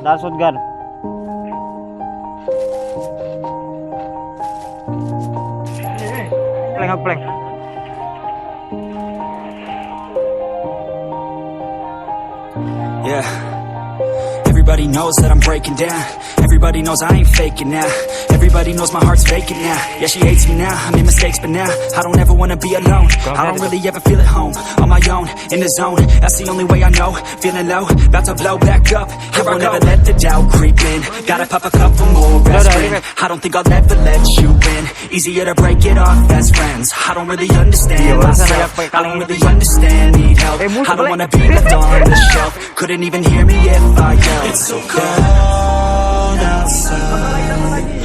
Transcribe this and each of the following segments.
That's shotgun. Plank. Yeah. Everybody knows that I'm breaking down. Everybody knows I ain't faking now. Everybody knows my heart's vacant now. Yeah, she hates me now, I made mistakes, but now I don't ever wanna be alone. I don't really ever feel at home, on my own, in the zone. That's the only way I know, feeling low, about to blow back up. Here I never let the doubt creep in. Gotta pop a couple more aspirin. I don't think I'll ever let you in. Easier to break it off as friends. I don't really understand myself, I don't really understand, need help. I don't wanna be left on the shelf. Couldn't even hear me if I yelled. It's so cold outside.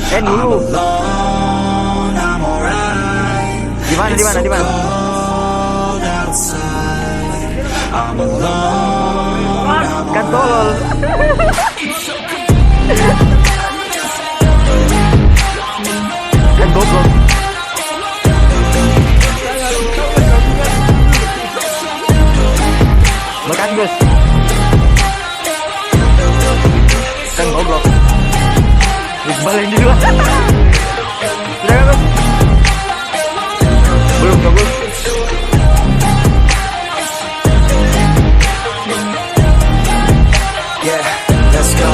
I'm alone, I'm alright. It's so cold outside. I'm alone, I'm alright. Kan goblok. Makan Gus. Kan goblok. Iqbal yang di luar. Sudah Gus? Belum Gus. Yeah, let's go.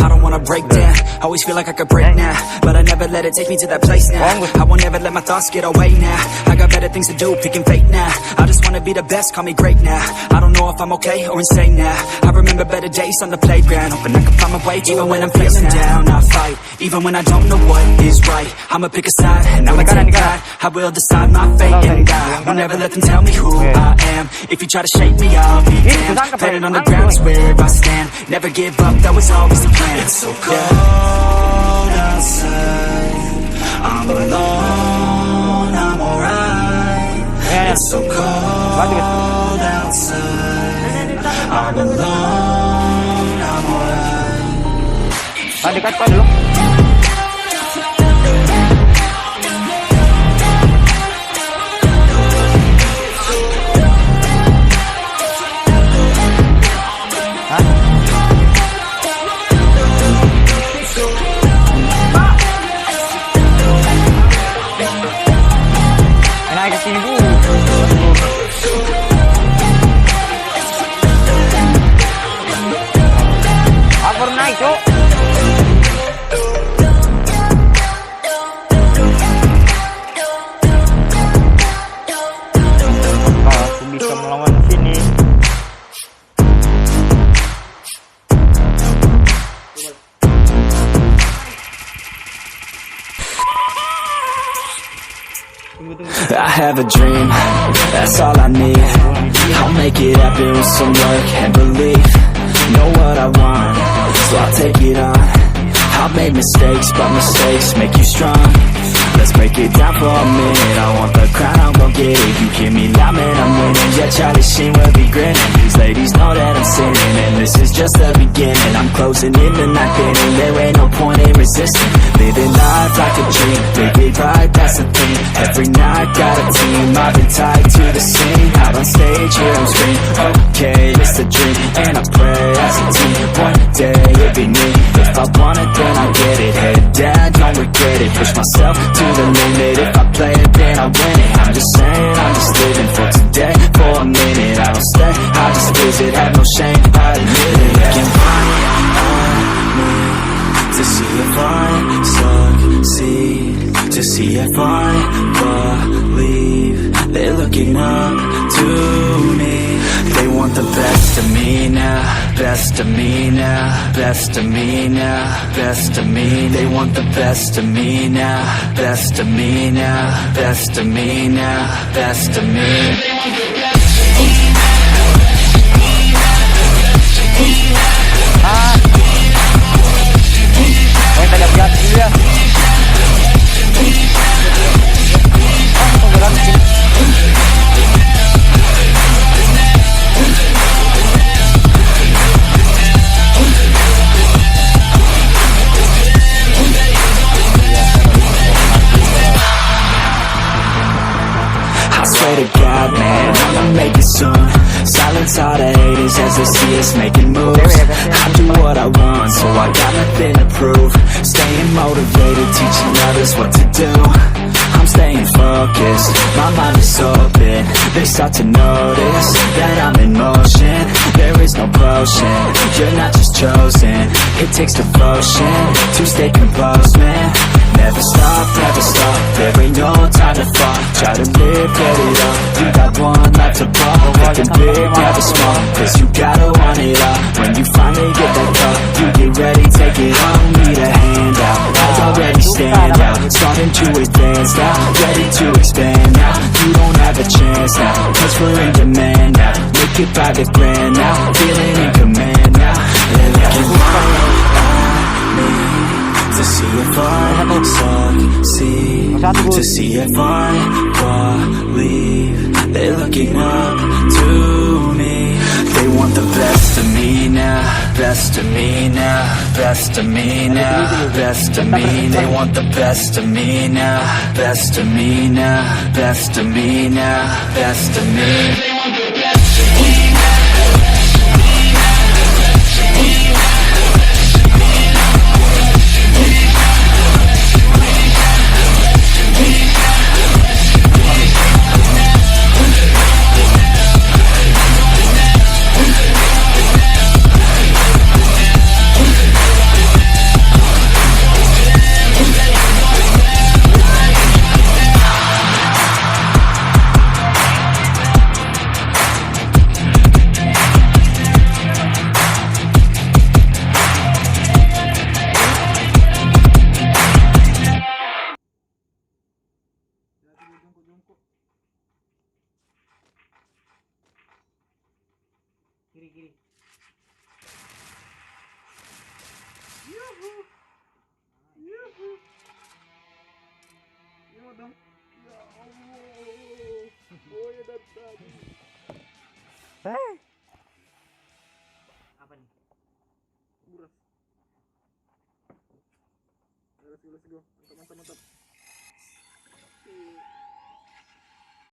I don't wanna break down. Always feel like I could break now, but I never let it take me to that place now. I won't ever let my thoughts get away now. I got better things to do, picking fate now. I just wanna be the best, call me great now. I don't know if I'm okay or insane now. I remember better days on the playground, hoping I can find my way. Even when I'm feeling down, I fight. Even when I don't know what is right, I'ma pick a side and I'ma take pride. I will decide my fate and die. Will never let them tell me who I am. If you try to shake me, I'll be damned. Planted on the ground is where I stand. Never give up, that was always the plan. It's so cold outside. I'm alone, I'm alright. It's so cold outside. I'm alone, I'm alright. Dekat kau dulu. I have a dream, that's all I need. I'll make it happen with some work and belief. Know what I want, so I'll take it on. I've made mistakes, but mistakes make you strong. Let's break it down for a minute. I want the crown, I'm gon' get it. You hear me loud, man, I'm winning. Yeah, Charlie Sheen will be grinning. These ladies know that I'm sinning, and this is just the beginning. I'm closing in the night inning. There ain't no point in resisting. Living life like a dream, live it right, that's the thing. Every night got a team, I've been tied to the scene. Out on stage, here I'm scream. Okay, it's a dream, and I pray as a team. One day it'll be me. If I want it, then I get it. Head down, don't regret it. Push myself to the limit. If I play it, then I win it. I'm just saying, I'm just living for today. For a minute, I don't stay, I just visit. Have no shame, I admit it. They can find me to see if I succeed, to see if I believe. They're looking up to me. They want the best of me now, best of me now, best of me now, best of me. They want the best of me now, best of me now, best of me now, best of me. I swear to God, man, I'ma make it soon. Silence silence all the haters as they see us making moves. I do what I want, so I got nothing to prove. Staying motivated, teaching others what to do. I'm staying focused, my mind is open. They start to notice that I'm in motion. There is no potion, you're not just chosen. It takes devotion to stay composed, man. Never stop, there ain't no time to fall. Try to live, get it up, you got one life to ball. Thinking big, never small, cause you gotta want it all. When you finally get that call, you get ready, take it on. Need a hand out, I already stand out. Starting to advance now, ready to expand now. You don't have a chance now, cause we're in demand now. Make it by the grand now, feeling in command now. They're looking right at me to see if I succeed, to see if I believe. They're looking up to me. They want the best of me now, best of me now, best of me now, best of me. They want the best of me now, best of me now, best of me now, best of me. They want the best of me now. Kiri. Ya dong. Ya Allah. Oh ya datang. Apa nih? Buras. Let's go. Mantap.